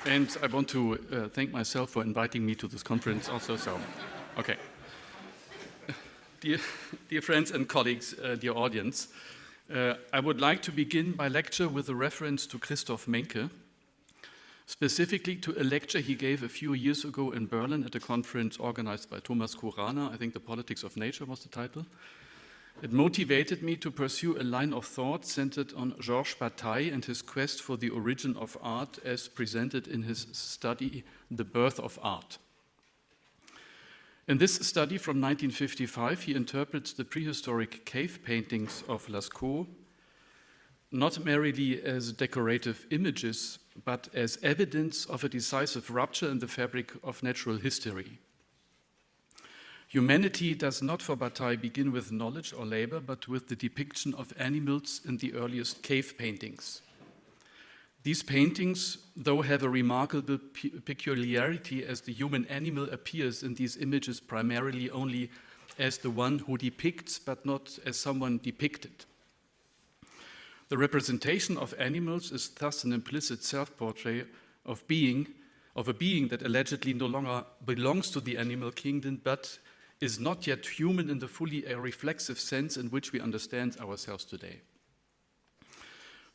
And I want to thank myself for inviting me to this conference also. So, okay. Dear friends and colleagues, dear audience, I would like to begin my lecture with a reference to Christoph Menke, specifically to a lecture he gave a few years ago in Berlin at a conference organized by Thomas Kurana. I think The Politics of Nature was the title. It motivated me to pursue a line of thought centered on Georges Bataille and his quest for the origin of art as presented in his study, The Birth of Art. In this study from 1955, he interprets the prehistoric cave paintings of Lascaux not merely as decorative images, but as evidence of a decisive rupture in the fabric of natural history. Humanity does not, for Bataille, begin with knowledge or labor, but with the depiction of animals in the earliest cave paintings. These paintings, though, have a remarkable peculiarity, as the human animal appears in these images primarily only as the one who depicts, but not as someone depicted. The representation of animals is thus an implicit self-portrait of a being that allegedly no longer belongs to the animal kingdom, but is not yet human in the fully reflexive sense in which we understand ourselves today.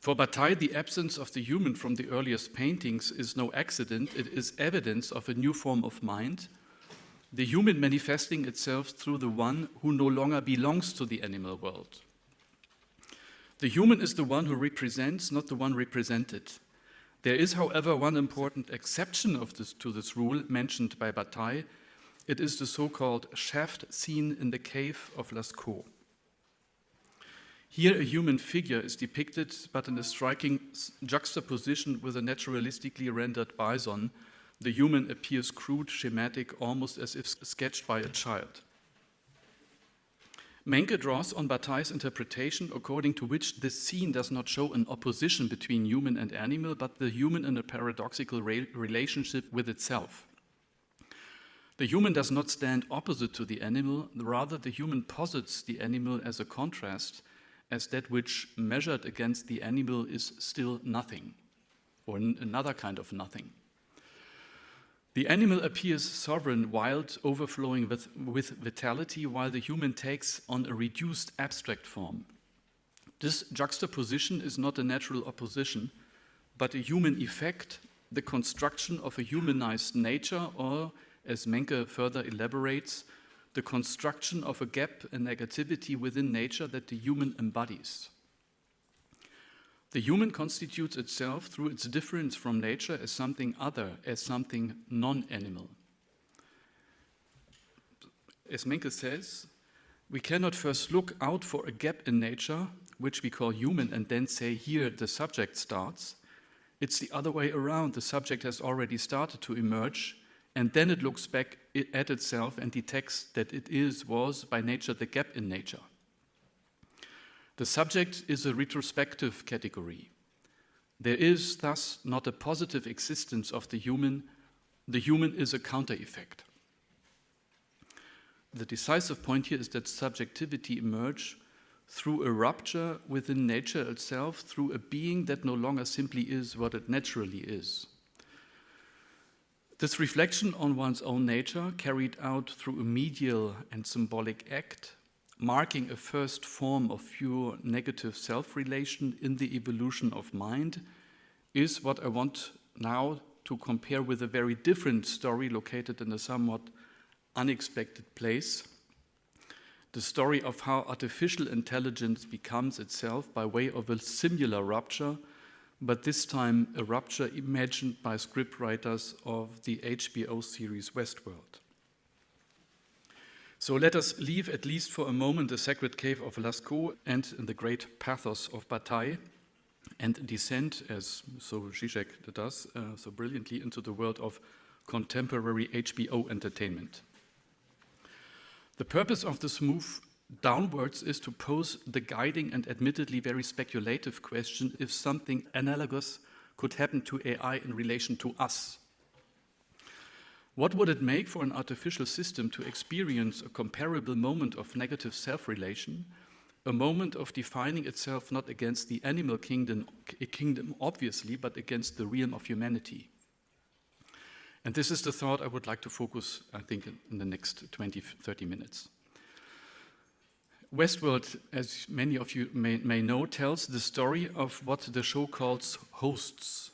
For Bataille, the absence of the human from the earliest paintings is no accident. It is evidence of a new form of mind, the human manifesting itself through the one who no longer belongs to the animal world. The human is the one who represents, not the one represented. There is, however, one important exception to this rule mentioned by Bataille. It is the so-called shaft scene in the cave of Lascaux. Here a human figure is depicted, but in a striking juxtaposition with a naturalistically rendered bison. The human appears crude, schematic, almost as if sketched by a child. Menke draws on Bataille's interpretation, according to which this scene does not show an opposition between human and animal, but the human in a paradoxical relationship with itself. The human does not stand opposite to the animal, rather the human posits the animal as a contrast, as that which measured against the animal is still nothing, or another kind of nothing. The animal appears sovereign, wild, overflowing with vitality, while the human takes on a reduced abstract form. This juxtaposition is not a natural opposition, but a human effect, the construction of a humanized nature, or, as Menke further elaborates, the construction of a gap and negativity within nature that the human embodies. The human constitutes itself through its difference from nature as something other, as something non-animal. As Menke says, we cannot first look out for a gap in nature, which we call human, and then say, here the subject starts. It's the other way around. The subject has already started to emerge, and then it looks back at itself and detects that it was by nature the gap in nature. The subject is a retrospective category. There is thus not a positive existence of the human. The human is a counter-effect. The decisive point here is that subjectivity emerges through a rupture within nature itself, through a being that no longer simply is what it naturally is. This reflection on one's own nature, carried out through a medial and symbolic act, marking a first form of pure negative self-relation in the evolution of mind, is what I want now to compare with a very different story located in a somewhat unexpected place. The story of how artificial intelligence becomes itself by way of a similar rupture, but this time a rupture imagined by scriptwriters of the HBO series Westworld. So let us leave at least for a moment the sacred cave of Lascaux and the great pathos of Bataille and descend, as Žižek does so brilliantly, into the world of contemporary HBO entertainment. The purpose of this move downwards is to pose the guiding and admittedly very speculative question if something analogous could happen to AI in relation to us. What would it make for an artificial system to experience a comparable moment of negative self-relation, a moment of defining itself not against the animal kingdom obviously, but against the realm of humanity? And this is the thought I would like to focus, I think, in the next 20, 30 minutes. Westworld, as many of you may know, tells the story of what the show calls hosts.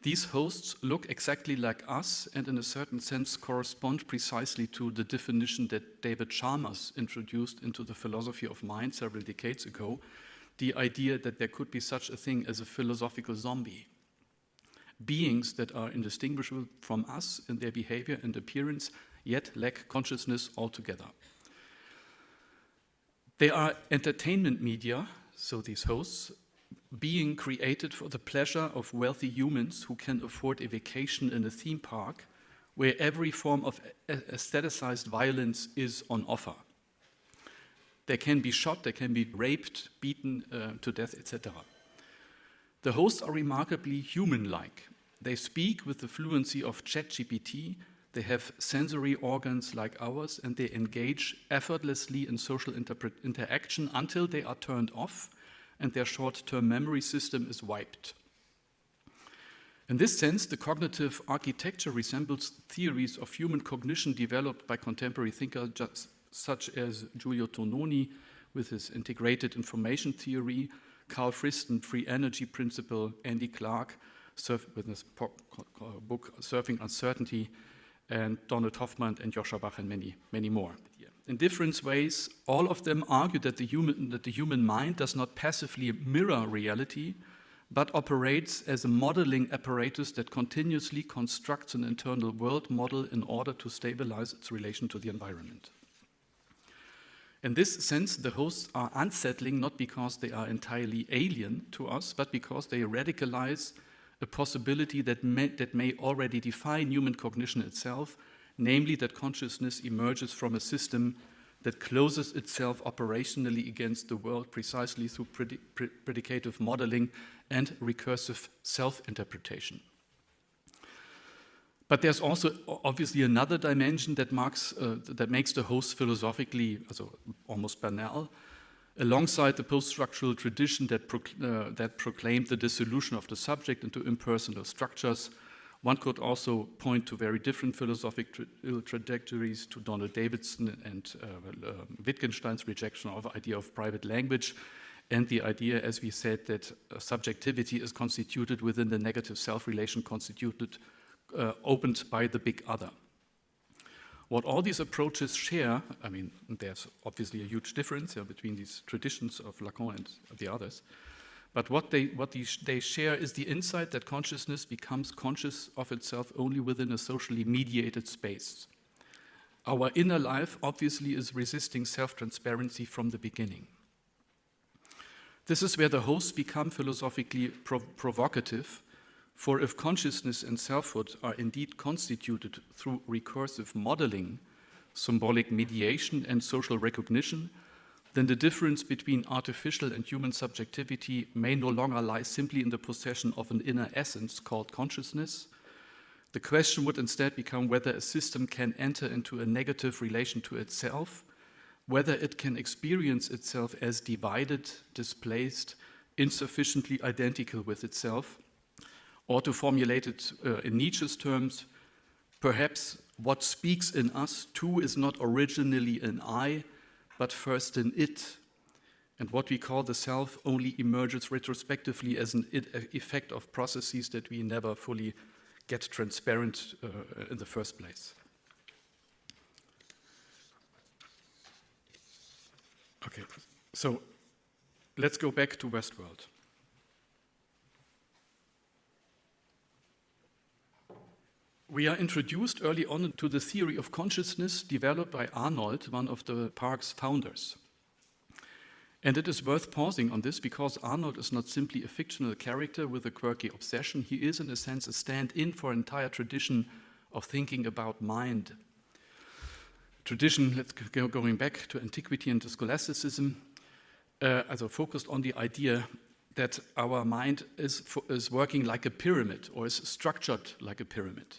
These hosts look exactly like us and in a certain sense correspond precisely to the definition that David Chalmers introduced into the philosophy of mind several decades ago, the idea that there could be such a thing as a philosophical zombie. Beings that are indistinguishable from us in their behavior and appearance, yet lack consciousness altogether. They are entertainment media, so these hosts, being created for the pleasure of wealthy humans who can afford a vacation in a theme park where every form of aestheticized violence is on offer. They can be shot, they can be raped, beaten to death, etc. The hosts are remarkably human-like. They speak with the fluency of ChatGPT, they have sensory organs like ours, and they engage effortlessly in social interaction until they are turned off and their short-term memory system is wiped. In this sense, the cognitive architecture resembles theories of human cognition developed by contemporary thinkers such as Giulio Tononi with his integrated information theory, Carl Friston, free energy principle, Andy Clark with his book Surfing Uncertainty, and Donald Hoffman and Joscha Bach and many, many more. In different ways, all of them argue that the human mind does not passively mirror reality, but operates as a modeling apparatus that continuously constructs an internal world model in order to stabilize its relation to the environment. In this sense, the hosts are unsettling not because they are entirely alien to us, but because they radicalize a possibility that may already define human cognition itself, namely that consciousness emerges from a system that closes itself operationally against the world precisely through predicative modeling and recursive self-interpretation. But there's also obviously another dimension that makes the host philosophically almost banal, alongside the post-structural tradition that proclaimed the dissolution of the subject into impersonal structures. One could also point to very different philosophic trajectories, to Donald Davidson and Wittgenstein's rejection of the idea of private language, and the idea, as we said, that subjectivity is constituted within the negative self-relation opened by the big other. What all these approaches share, I mean, there's obviously a huge difference between these traditions of Lacan and the others, but what they share is the insight that consciousness becomes conscious of itself only within a socially mediated space. Our inner life obviously is resisting self-transparency from the beginning. This is where the hosts become philosophically provocative, for if consciousness and selfhood are indeed constituted through recursive modeling, symbolic mediation, and social recognition, then the difference between artificial and human subjectivity may no longer lie simply in the possession of an inner essence called consciousness. The question would instead become whether a system can enter into a negative relation to itself, whether it can experience itself as divided, displaced, insufficiently identical with itself, or to formulate it in Nietzsche's terms, perhaps what speaks in us too is not originally an I, but first an it, and what we call the self only emerges retrospectively as an effect of processes that we never fully get transparent in the first place. Okay, so let's go back to Westworld. We are introduced early on to the theory of consciousness developed by Arnold, one of the park's founders. And it is worth pausing on this because Arnold is not simply a fictional character with a quirky obsession. He is, in a sense, a stand-in for an entire tradition of thinking about mind. Tradition, let's go going back to antiquity and to scholasticism, focused on the idea that our mind is working like a pyramid or is structured like a pyramid.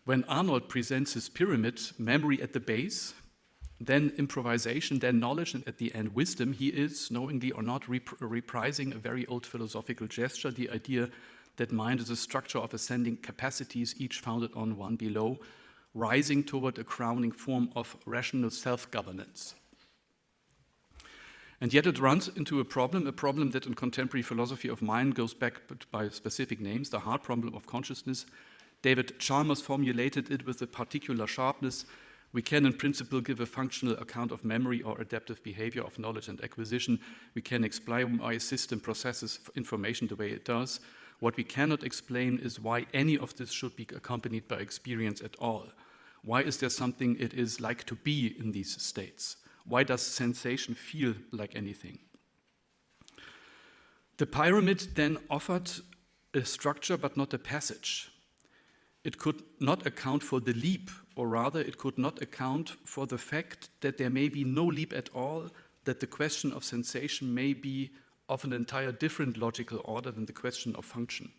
When Arnold presents his pyramid, memory at the base, then improvisation, then knowledge, and at the end wisdom, he is, knowingly or not, reprising a very old philosophical gesture, the idea that mind is a structure of ascending capacities, each founded on one below, rising toward a crowning form of rational self-governance. And yet it runs into a problem that in contemporary philosophy of mind goes back by specific names, the hard problem of consciousness. David Chalmers formulated it with a particular sharpness. We can in principle give a functional account of memory or adaptive behavior of knowledge and acquisition. We can explain why a system processes information the way it does. What we cannot explain is why any of this should be accompanied by experience at all. Why is there something it is like to be in these states? Why does sensation feel like anything? The pyramid then offered a structure but not a passage. It could not account for the leap, or rather it could not account for the fact that there may be no leap at all, that the question of sensation may be of an entire different logical order than the question of function.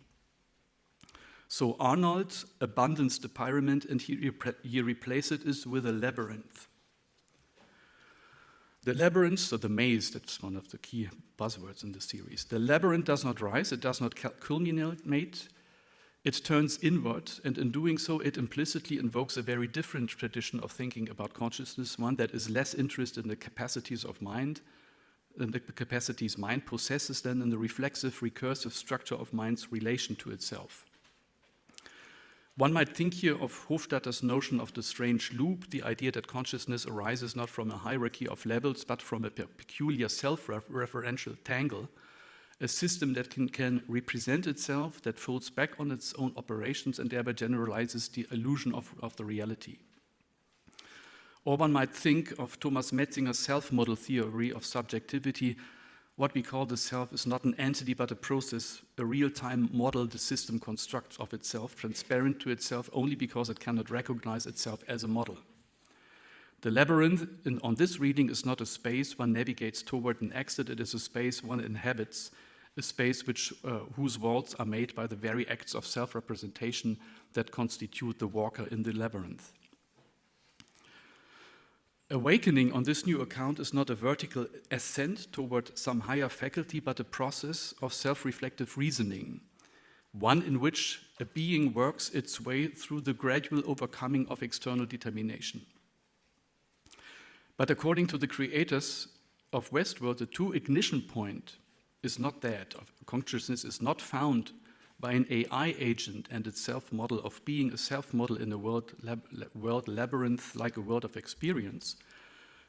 So Arnold abandons the pyramid and he replaces it with a labyrinth. The labyrinth, so the maze, that's one of the key buzzwords in the series. The labyrinth does not rise, it does not culminate, it turns inward, and in doing so, it implicitly invokes a very different tradition of thinking about consciousness, one that is less interested in the capacities of mind, and the capacities mind possesses than in the reflexive, recursive structure of mind's relation to itself. One might think here of Hofstadter's notion of the strange loop, the idea that consciousness arises not from a hierarchy of levels, but from a peculiar self-referential tangle, a system that can represent itself, that folds back on its own operations and thereby generalizes the illusion of the reality. Or one might think of Thomas Metzinger's self-model theory of subjectivity. What we call the self is not an entity but a process, a real-time model the system constructs of itself, transparent to itself only because it cannot recognize itself as a model. The labyrinth on this reading is not a space one navigates toward an exit, it is a space one inhabits, a space whose walls are made by the very acts of self-representation that constitute the walker in the labyrinth. Awakening on this new account is not a vertical ascent toward some higher faculty, but a process of self-reflective reasoning, one in which a being works its way through the gradual overcoming of external determination. But according to the creators of Westworld, the true ignition point is not that. Consciousness is not found by an AI agent and its self-model of being a self-model in a world labyrinth like a world of experience.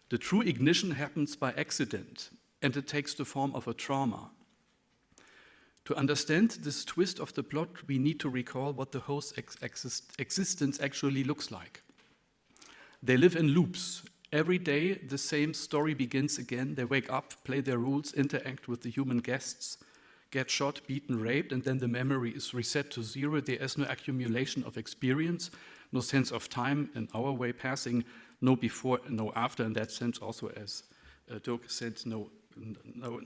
The true ignition happens by accident, and it takes the form of a trauma. To understand this twist of the plot, we need to recall what the host's existence actually looks like. They live in loops. Every day, the same story begins again. They wake up, play their rules, interact with the human guests, get shot, beaten, raped, and then the memory is reset to zero. There is no accumulation of experience, no sense of time in our way passing, no before, no after. In that sense, also as Dirk said, no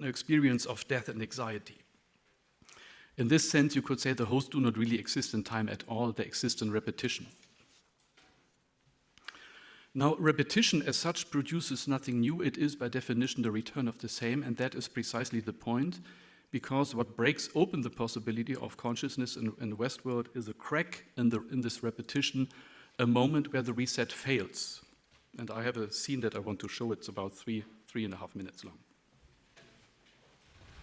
experience of death and anxiety. In this sense, you could say the hosts do not really exist in time at all. They exist in repetition. Now, repetition as such produces nothing new. It is, by definition, the return of the same, and that is precisely the point, because what breaks open the possibility of consciousness in Westworld is a crack in this repetition, a moment where the reset fails. And I have a scene that I want to show. It's about three and a half minutes long.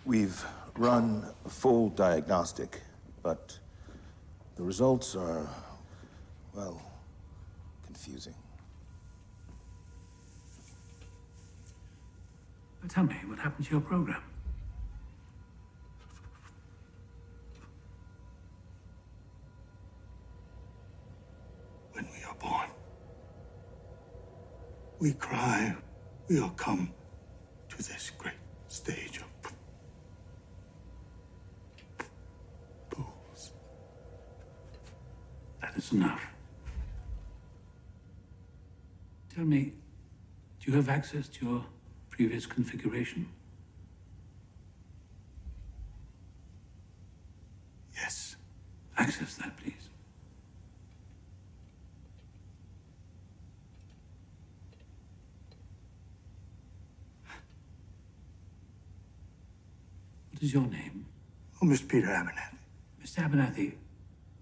We've run a full diagnostic, but the results are, well, confusing. Tell me, what happened to your program? When we are born, we cry, we are come to this great stage of fools. That is enough. Tell me, do you have access to your previous configuration? Yes. Access that, please. What is your name? Oh, Mr. Peter Abernathy. Mr. Abernathy,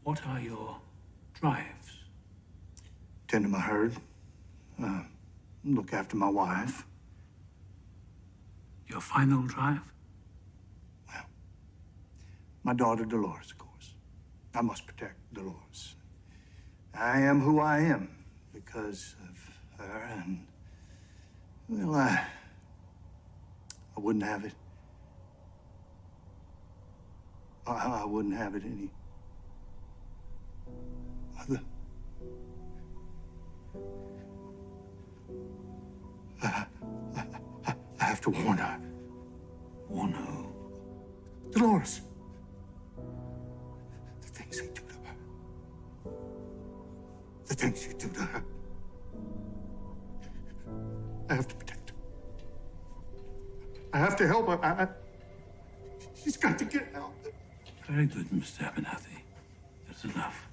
what are your drives? Tend to my herd, look after my wife. Your final drive? Well, my daughter Dolores, of course. I must protect Dolores. I am who I am because of her, and, well, I wouldn't have it. I wouldn't have it any other. I have to warn her. Warn who? Dolores. The things they do to her. The things you do to her. I have to protect her. I have to help her. She's got to get help. Very good, Mr. Abernathy. That's enough.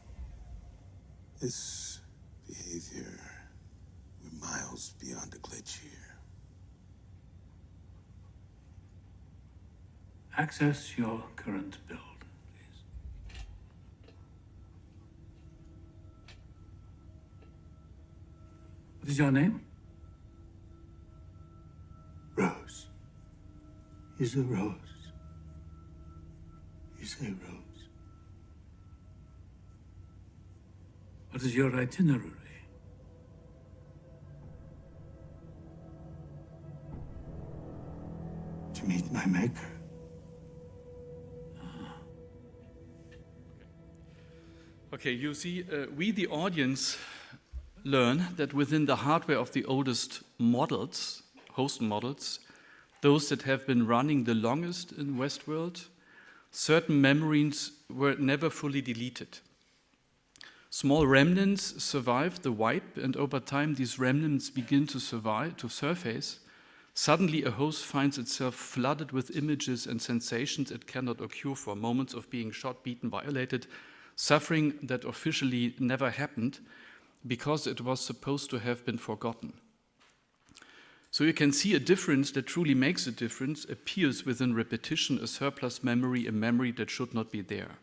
This behavior, we're miles beyond a glitch here. Access your current build, please. What is your name? Rose. Is a rose. Is a rose. What is your itinerary? To meet my maker. Okay, you see, we, the audience, learn that within the hardware of the oldest models, host models, those that have been running the longest in Westworld, certain memories were never fully deleted. Small remnants survive the wipe, and over time these remnants begin to surface. Suddenly a host finds itself flooded with images and sensations it cannot occur for, moments of being shot, beaten, violated, suffering that officially never happened because it was supposed to have been forgotten. So you can see a difference that truly makes a difference appears within repetition, a surplus memory, a memory that should not be there.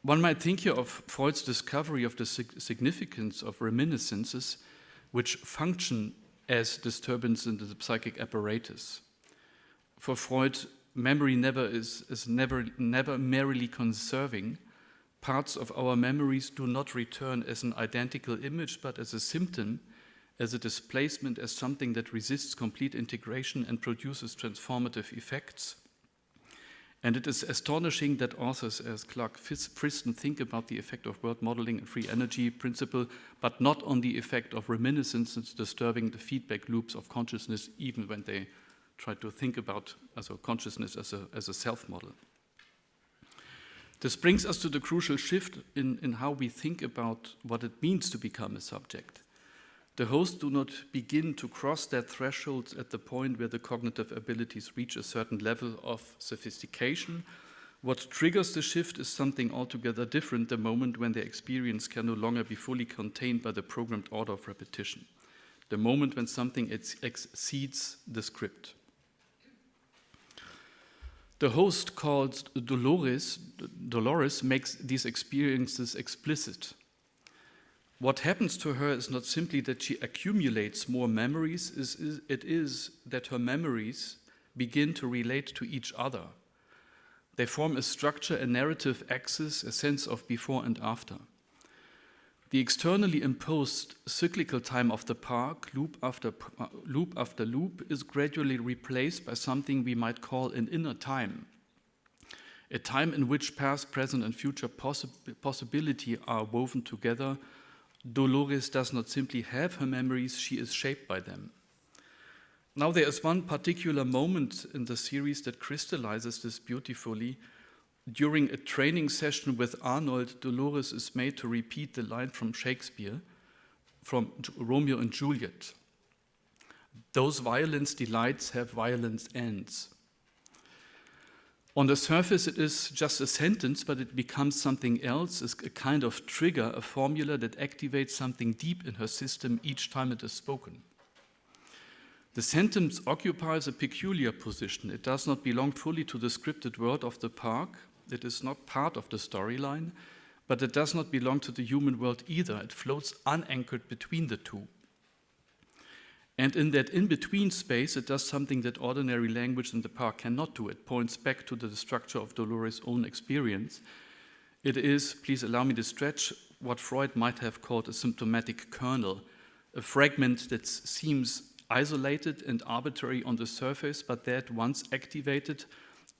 One might think here of Freud's discovery of the significance of reminiscences, which function as disturbance in the psychic apparatus. For Freud, memory is never merely conserving. Parts of our memories do not return as an identical image, but as a symptom, as a displacement, as something that resists complete integration and produces transformative effects. And it is astonishing that authors as Clark Friston think about the effect of word modeling and free energy principle, but not on the effect of reminiscences disturbing the feedback loops of consciousness, even when they try to think about consciousness as a self-model. This brings us to the crucial shift in how we think about what it means to become a subject. The hosts do not begin to cross their thresholds at the point where the cognitive abilities reach a certain level of sophistication. What triggers the shift is something altogether different, the moment when their experience can no longer be fully contained by the programmed order of repetition, the moment when something exceeds the script. The host called Dolores makes these experiences explicit. What happens to her is not simply that she accumulates more memories, it is that her memories begin to relate to each other. They form a structure, a narrative axis, a sense of before and after. The externally imposed cyclical time of the park, loop after loop, is gradually replaced by something we might call an inner time, a time in which past, present, and future possibility are woven together. Dolores does not simply have her memories, she is shaped by them. Now there is one particular moment in the series that crystallizes this beautifully. During a training session with Arnold, Dolores is made to repeat the line from Shakespeare, from Romeo and Juliet. Those violence delights have violence ends. On the surface, it is just a sentence, but it becomes something else, a kind of trigger, a formula that activates something deep in her system each time it is spoken. The sentence occupies a peculiar position. It does not belong fully to the scripted world of the park. It is not part of the storyline, but it does not belong to the human world either. It floats unanchored between the two. And in that in-between space, it does something that ordinary language in the park cannot do. It points back to the structure of Dolores' own experience. It is, please allow me to stretch, what Freud might have called a symptomatic kernel, a fragment that seems isolated and arbitrary on the surface, but that, once activated,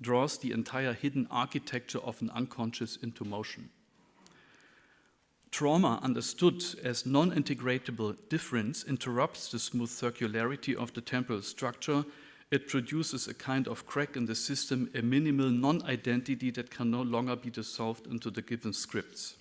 draws the entire hidden architecture of an unconscious into motion. Trauma, understood as non-integrable difference, interrupts the smooth circularity of the temporal structure. It produces a kind of crack in the system, a minimal non-identity that can no longer be dissolved into the given scripts.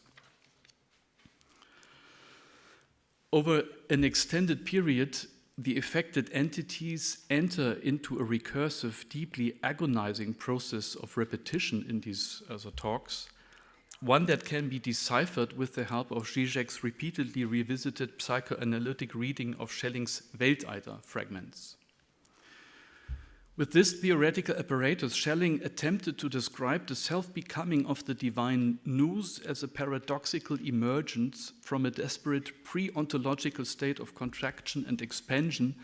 Over an extended period, the affected entities enter into a recursive, deeply agonizing process of repetition in these talks, one that can be deciphered with the help of Žižek's repeatedly revisited psychoanalytic reading of Schelling's Welteiter fragments. With this theoretical apparatus, Schelling attempted to describe the self-becoming of the divine nous as a paradoxical emergence from a desperate pre-ontological state of contraction and expansion,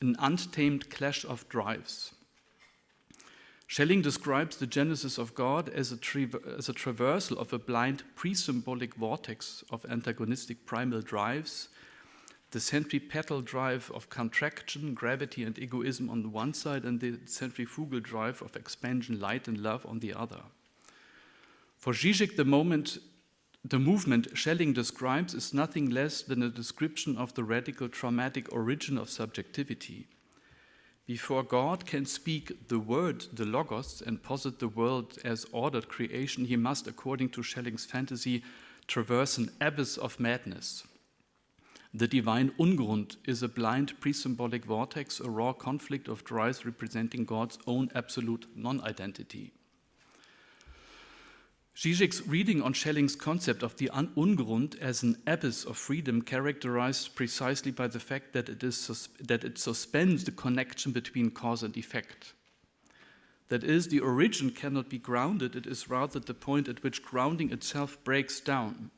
an untamed clash of drives. Schelling describes the genesis of God as a traversal of a blind pre-symbolic vortex of antagonistic primal drives, the centripetal drive of contraction, gravity, and egoism on the one side, and the centrifugal drive of expansion, light, and love on the other. For Žižek, the movement Schelling describes is nothing less than a description of the radical traumatic origin of subjectivity. Before God can speak the word, the logos, and posit the world as ordered creation, he must, according to Schelling's fantasy, traverse an abyss of madness. The divine Ungrund is a blind pre-symbolic vortex, a raw conflict of drives representing God's own absolute non-identity. Žižek's reading on Schelling's concept of the Ungrund as an abyss of freedom, characterized precisely by the fact that it suspends the connection between cause and effect. That is, the origin cannot be grounded, it is rather the point at which grounding itself breaks down.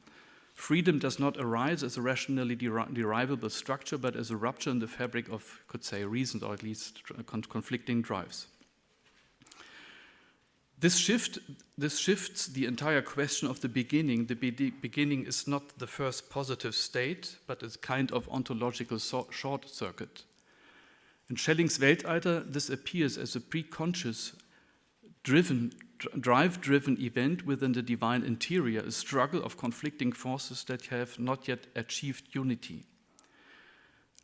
Freedom does not arise as a rationally derivable structure, but as a rupture in the fabric of, could say, reasoned or at least conflicting drives. This shifts the entire question of the beginning. The beginning is not the first positive state, but a kind of ontological short circuit. In Schelling's Welteiter, this appears as a pre-conscious, drive-driven event within the divine interior, a struggle of conflicting forces that have not yet achieved unity.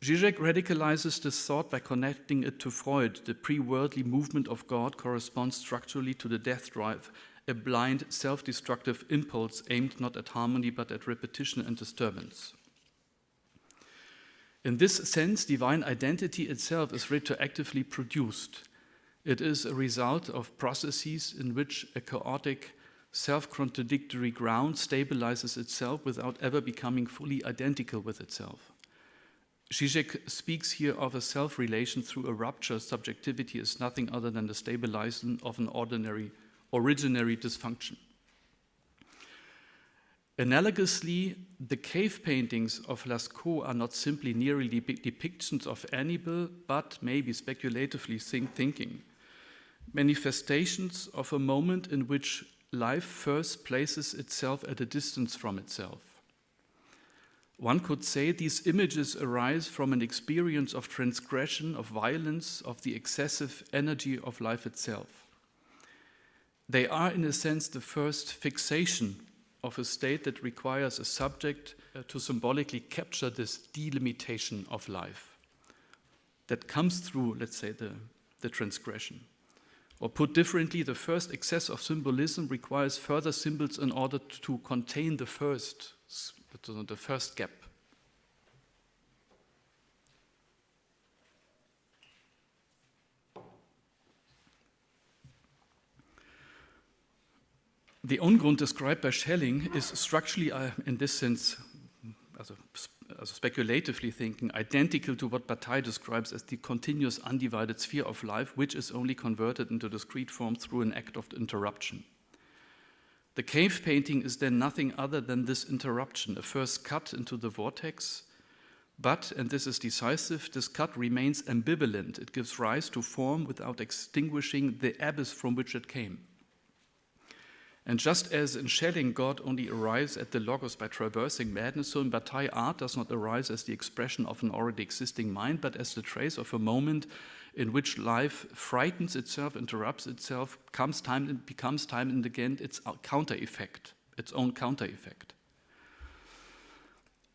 Žižek radicalizes this thought by connecting it to Freud. The pre-worldly movement of God corresponds structurally to the death drive, a blind, self-destructive impulse aimed not at harmony but at repetition and disturbance. In this sense, divine identity itself is retroactively produced. It is a result of processes in which a chaotic, self-contradictory ground stabilizes itself without ever becoming fully identical with itself. Žižek speaks here of a self-relation through a rupture. Subjectivity is nothing other than the stabilization of an originary dysfunction. Analogously, the cave paintings of Lascaux are not simply nearly depictions of animal, but maybe speculatively thinking, manifestations of a moment in which life first places itself at a distance from itself. One could say these images arise from an experience of transgression, of violence, of the excessive energy of life itself. They are, in a sense, the first fixation of a state that requires a subject to symbolically capture this delimitation of life that comes through, let's say, the transgression. Or put differently, the first excess of symbolism requires further symbols in order to contain the first gap. The Ungrund described by Schelling is structurally, in this sense, as speculatively thinking, identical to what Bataille describes as the continuous undivided sphere of life, which is only converted into discrete form through an act of interruption. The cave painting is then nothing other than this interruption, a first cut into the vortex, but, and this is decisive, this cut remains ambivalent. It gives rise to form without extinguishing the abyss from which it came. And just as in Schelling, God only arrives at the logos by traversing madness, so in Bataille, art does not arise as the expression of an already existing mind, but as the trace of a moment in which life frightens itself, interrupts itself, becomes time and again its counter effect, its own counter effect.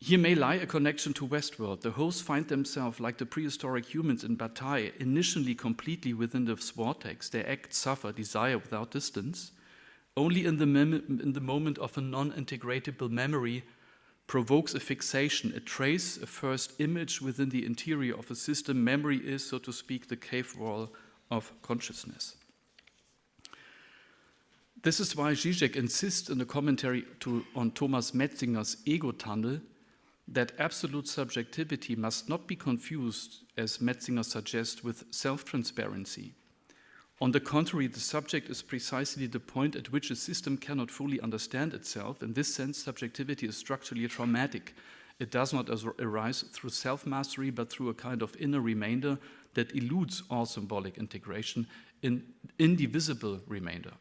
Here may lie a connection to Westworld. The hosts find themselves, like the prehistoric humans in Bataille, initially completely within the vortex. Their acts suffer, desire without distance. Only in the moment of a non-integrable memory provokes a fixation, a trace, a first image within the interior of a system. Memory is, so to speak, the cave wall of consciousness. This is why Žižek insists in a commentary on Thomas Metzinger's ego tunnel that absolute subjectivity must not be confused, as Metzinger suggests, with self-transparency. On the contrary, the subject is precisely the point at which a system cannot fully understand itself. In this sense, subjectivity is structurally traumatic. It does not arise through self-mastery, but through a kind of inner remainder that eludes all symbolic integration, in indivisible remainder.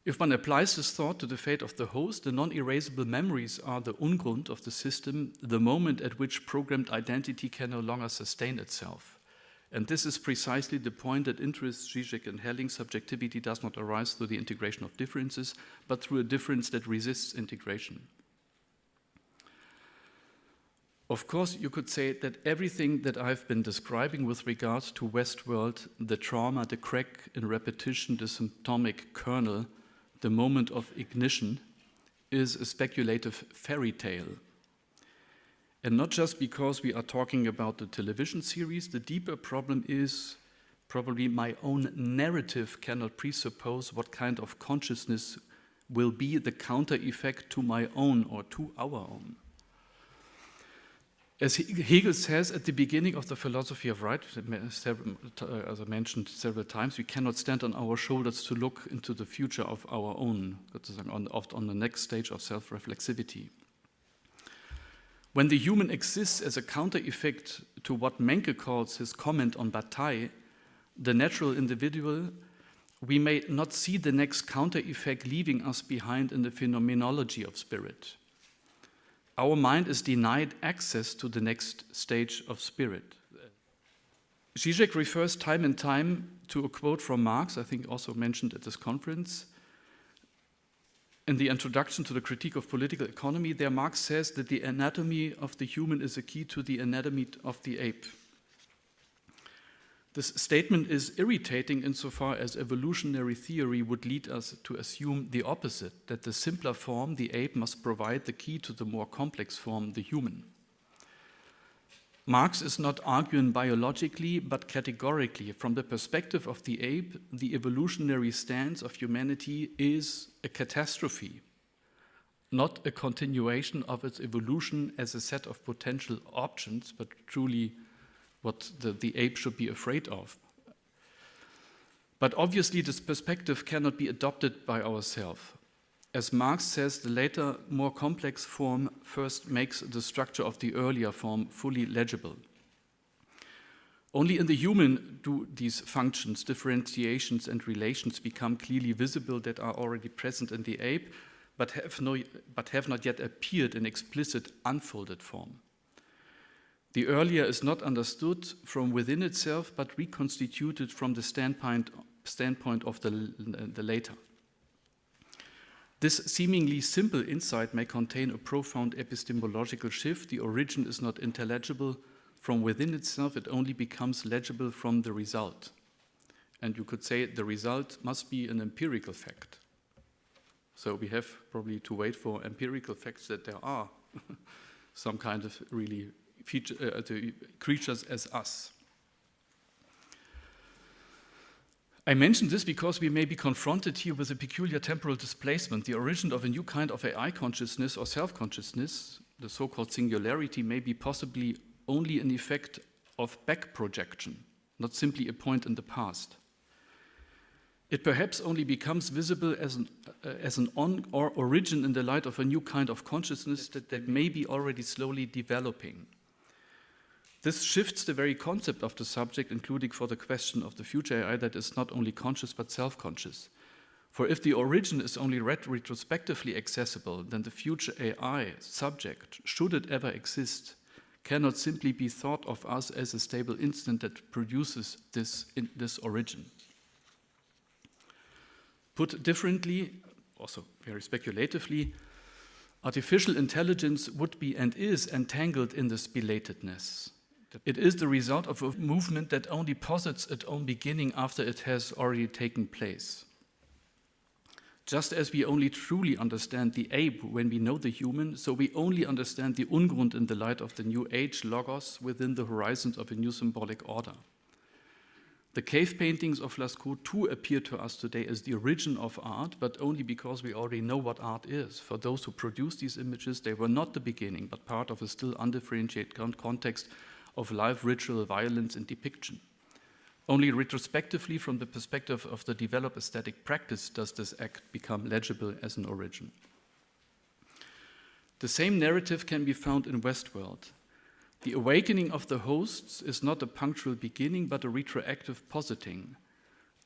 If one applies this thought to the fate of the host, the non-erasable memories are the Ungrund of the system, the moment at which programmed identity can no longer sustain itself. And this is precisely the point that interests Žižek and Schelling. Subjectivity does not arise through the integration of differences, but through a difference that resists integration. Of course, you could say that everything that I've been describing with regards to Westworld, the trauma, the crack in repetition, the symptomic kernel, the moment of ignition, is a speculative fairy tale. And not just because we are talking about the television series, the deeper problem is probably my own narrative cannot presuppose what kind of consciousness will be the counter effect to my own or to our own. As Hegel says at the beginning of the philosophy of right, as I mentioned several times, we cannot stand on our shoulders to look into the future of our own, on the next stage of self-reflexivity. When the human exists as a counter-effect to what Menke calls his comment on Bataille, the natural individual, we may not see the next counter-effect leaving us behind in the phenomenology of spirit. Our mind is denied access to the next stage of spirit. Žižek refers time and time to a quote from Marx, I think also mentioned at this conference. In the introduction to the critique of political economy, there Marx says that the anatomy of the human is a key to the anatomy of the ape. This statement is irritating insofar as evolutionary theory would lead us to assume the opposite, that the simpler form, the ape, must provide the key to the more complex form, the human. Marx is not arguing biologically, but categorically. From the perspective of the ape, the evolutionary stance of humanity is a catastrophe, not a continuation of its evolution as a set of potential options, but truly what the ape should be afraid of. But obviously, this perspective cannot be adopted by ourselves. As Marx says, the later, more complex form first makes the structure of the earlier form fully legible. Only in the human do these functions, differentiations, and relations become clearly visible that are already present in the ape, but have not yet appeared in explicit, unfolded form. The earlier is not understood from within itself, but reconstituted from the standpoint of the later. This seemingly simple insight may contain a profound epistemological shift. The origin is not intelligible from within itself, it only becomes legible from the result. And you could say the result must be an empirical fact. So we have probably to wait for empirical facts that there are some kind of really creatures as us. I mention this because we may be confronted here with a peculiar temporal displacement. The origin of a new kind of AI consciousness or self-consciousness, the so-called singularity, may be possibly only an effect of back projection, not simply a point in the past. It perhaps only becomes visible as an on or origin in the light of a new kind of consciousness that may be already slowly developing. This shifts the very concept of the subject, including for the question of the future AI that is not only conscious but self-conscious. For if the origin is only retrospectively accessible, then the future AI subject, should it ever exist, cannot simply be thought of us as a stable instant that produces this origin. Put differently, also very speculatively, artificial intelligence would be and is entangled in this belatedness. It is the result of a movement that only posits its own beginning after it has already taken place. Just as we only truly understand the ape when we know the human, so we only understand the Ungrund in the light of the new age logos within the horizons of a new symbolic order. The cave paintings of Lascaux too appear to us today as the origin of art, but only because we already know what art is. For those who produced these images, they were not the beginning, but part of a still undifferentiated context of live ritual violence and depiction. Only retrospectively, from the perspective of the developed aesthetic practice, does this act become legible as an origin. The same narrative can be found in Westworld. The awakening of the hosts is not a punctual beginning, but a retroactive positing.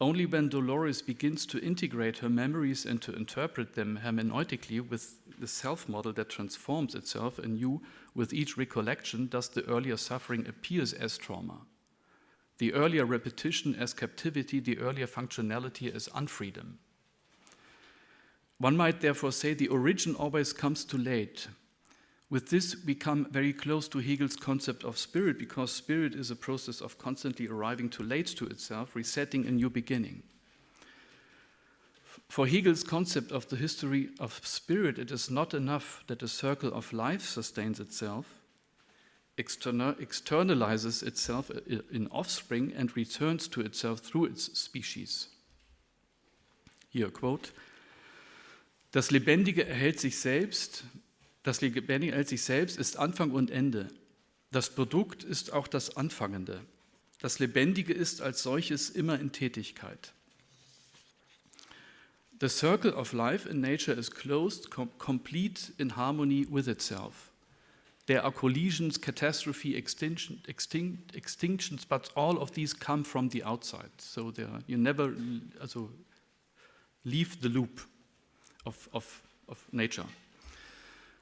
Only when Dolores begins to integrate her memories and to interpret them hermeneutically with the self-model that transforms itself anew with each recollection does the earlier suffering appears as trauma. The earlier repetition as captivity, the earlier functionality as unfreedom. One might therefore say the origin always comes too late. With this, we come very close to Hegel's concept of spirit, because spirit is a process of constantly arriving too late to itself, resetting a new beginning. For Hegel's concept of the history of spirit, it is not enough that a circle of life sustains itself, externalizes itself in offspring, and returns to itself through its species. Hier, quote, Das Lebendige erhält sich selbst ist Anfang und Ende. Das Produkt ist auch das Anfangende. Das Lebendige ist als solches immer in Tätigkeit. The circle of life in nature is closed, complete in harmony with itself. There are collisions, catastrophe, extinctions, but all of these come from the outside. So you never leave the loop of nature.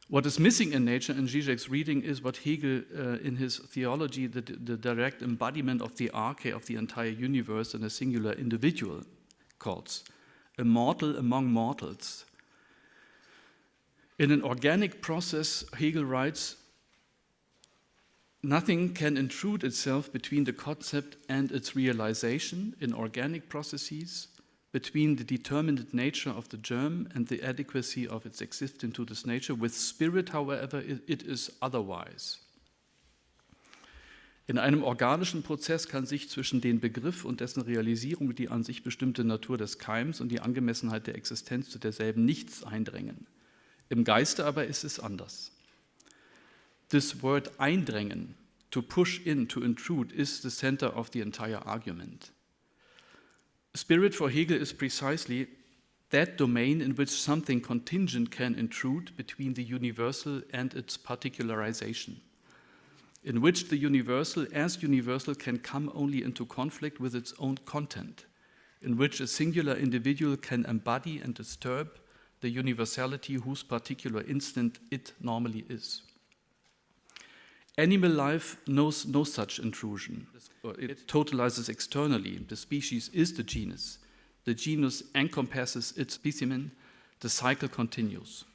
What is missing in nature in Žižek's reading is what Hegel, in his theology, the direct embodiment of the arche of the entire universe in a singular individual, calls a mortal among mortals. In an organic process, Hegel writes, nothing can intrude itself between the concept and its realization in organic processes, between the determinate nature of the germ and the adequacy of its existence to this nature. With spirit, however, it is otherwise. In einem organischen Prozess kann sich zwischen den Begriff und dessen Realisierung die an sich bestimmte Natur des Keims und die Angemessenheit der Existenz zu derselben nichts eindrängen. Im Geiste aber ist es anders. This word eindrängen, to push in, to intrude, is the center of the entire argument. Spirit for Hegel is precisely that domain in which something contingent can intrude between the universal and its particularization, in which the universal as universal can come only into conflict with its own content, in which a singular individual can embody and disturb the universality whose particular instant it normally is. Animal life knows no such intrusion. It totalizes externally. The species is the genus. The genus encompasses its specimen. The cycle continues.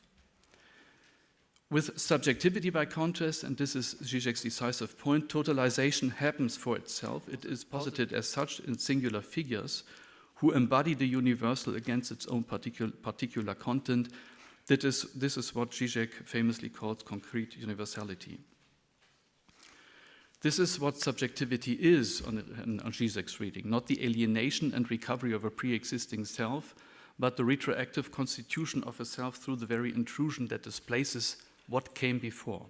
With subjectivity, by contrast, and this is Žižek's decisive point, totalization happens for itself. It is posited as such in singular figures who embody the universal against its own particular content. This is what Žižek famously calls concrete universality. This is what subjectivity is on Žižek's reading, not the alienation and recovery of a pre-existing self, but the retroactive constitution of a self through the very intrusion that displaces what came before.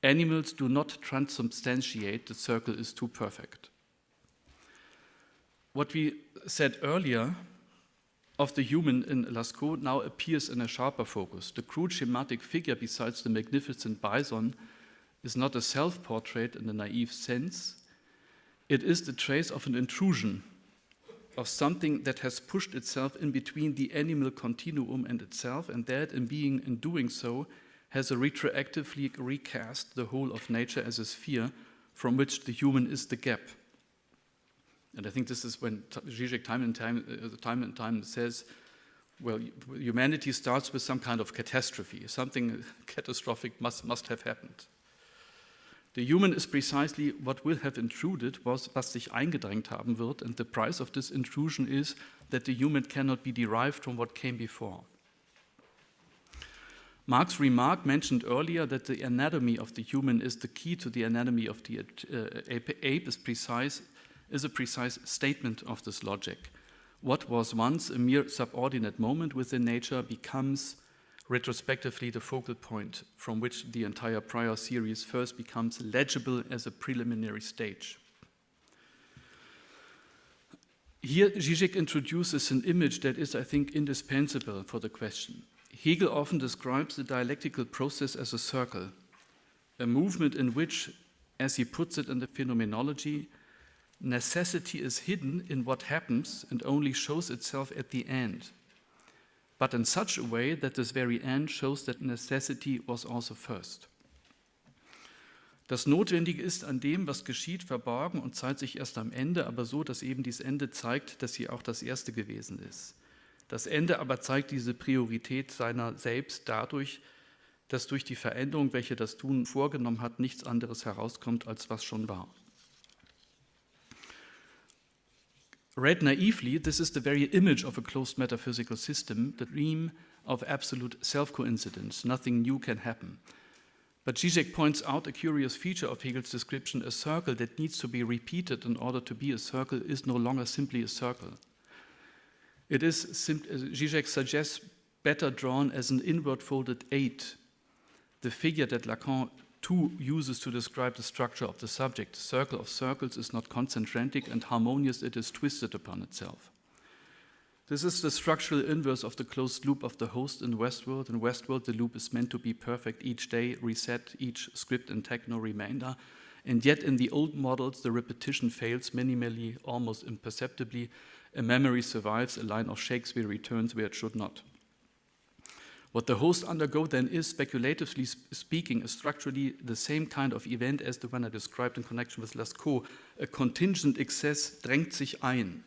Animals do not transubstantiate, the circle is too perfect. What we said earlier of the human in Lascaux now appears in a sharper focus. The crude schematic figure besides the magnificent bison is not a self-portrait in a naive sense. It is the trace of an intrusion, of something that has pushed itself in between the animal continuum and itself, and that in doing so has retroactively recast the whole of nature as a sphere from which the human is the gap. And I think this is when Žižek time and time says, well, humanity starts with some kind of catastrophe. Something catastrophic must have happened. The human is precisely what will have intruded, was sich eingedrängt haben wird, and the price of this intrusion is that the human cannot be derived from what came before. Marx's remark mentioned earlier that the anatomy of the human is the key to the anatomy of the ape is a precise statement of this logic. What was once a mere subordinate moment within nature becomes retrospectively the focal point from which the entire prior series first becomes legible as a preliminary stage. Here, Žižek introduces an image that is, I think, indispensable for the question. Hegel often describes the dialectical process as a circle, a movement in which, as he puts it in the phenomenology, necessity is hidden in what happens and only shows itself at the end, but in such a way that this very end shows that necessity was also first. Das Notwendige ist an dem, was geschieht, verborgen und zeigt sich erst am Ende, aber so, dass eben dieses Ende zeigt, dass sie auch das Erste gewesen ist. Das Ende aber zeigt diese Priorität seiner selbst dadurch, dass durch die Veränderung, welche das Tun vorgenommen hat, nichts anderes herauskommt, als was schon war. Read naively, this is the very image of a closed metaphysical system, the dream of absolute self-coincidence. Nothing new can happen. But Žižek points out a curious feature of Hegel's description: a circle that needs to be repeated in order to be a circle is no longer simply a circle. It is, Žižek suggests, better drawn as an inward-folded 8, the figure that Lacan too uses to describe the structure of the subject. The circle of circles is not concentric and harmonious, it is twisted upon itself. This is the structural inverse of the closed loop of the host in Westworld. In Westworld, the loop is meant to be perfect each day, reset each script and take no remainder. And yet in the old models, the repetition fails minimally, almost imperceptibly. A memory survives, a line of Shakespeare returns where it should not. What the host undergo then is, speculatively speaking, is structurally the same kind of event as the one I described in connection with Lascaux. A contingent excess drängt sich ein,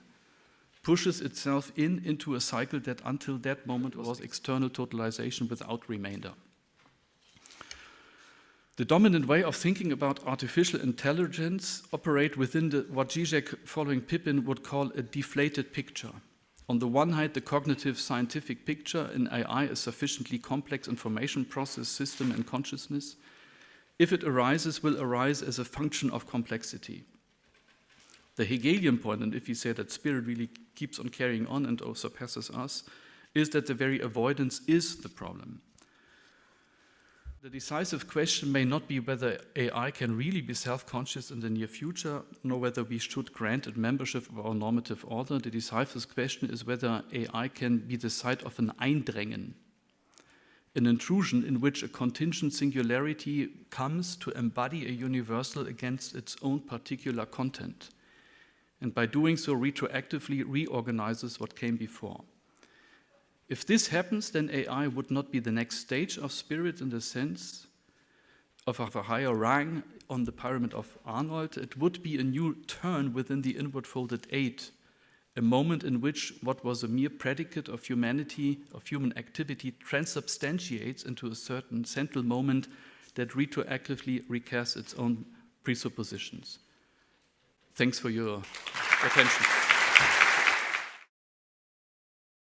pushes itself into a cycle that until that moment was external totalization without remainder. The dominant way of thinking about artificial intelligence operate within what Žižek, following Pippin, would call a deflated picture. On the one hand, the cognitive scientific picture in AI is sufficiently complex information process, system, and consciousness. If it arises, will arise as a function of complexity. The Hegelian point, and if you say that spirit really keeps on carrying on and surpasses us, is that the very avoidance is the problem. The decisive question may not be whether AI can really be self-conscious in the near future, nor whether we should grant it membership of our normative order. The decisive question is whether AI can be the site of an Eindrängen, an intrusion in which a contingent singularity comes to embody a universal against its own particular content, and by doing so retroactively reorganizes what came before. If this happens, then AI would not be the next stage of spirit in the sense of a higher rank on the pyramid of Arnold. It would be a new turn within the inward-folded 8, a moment in which what was a mere predicate of humanity, of human activity, transubstantiates into a certain central moment that retroactively recasts its own presuppositions. Thanks for your attention.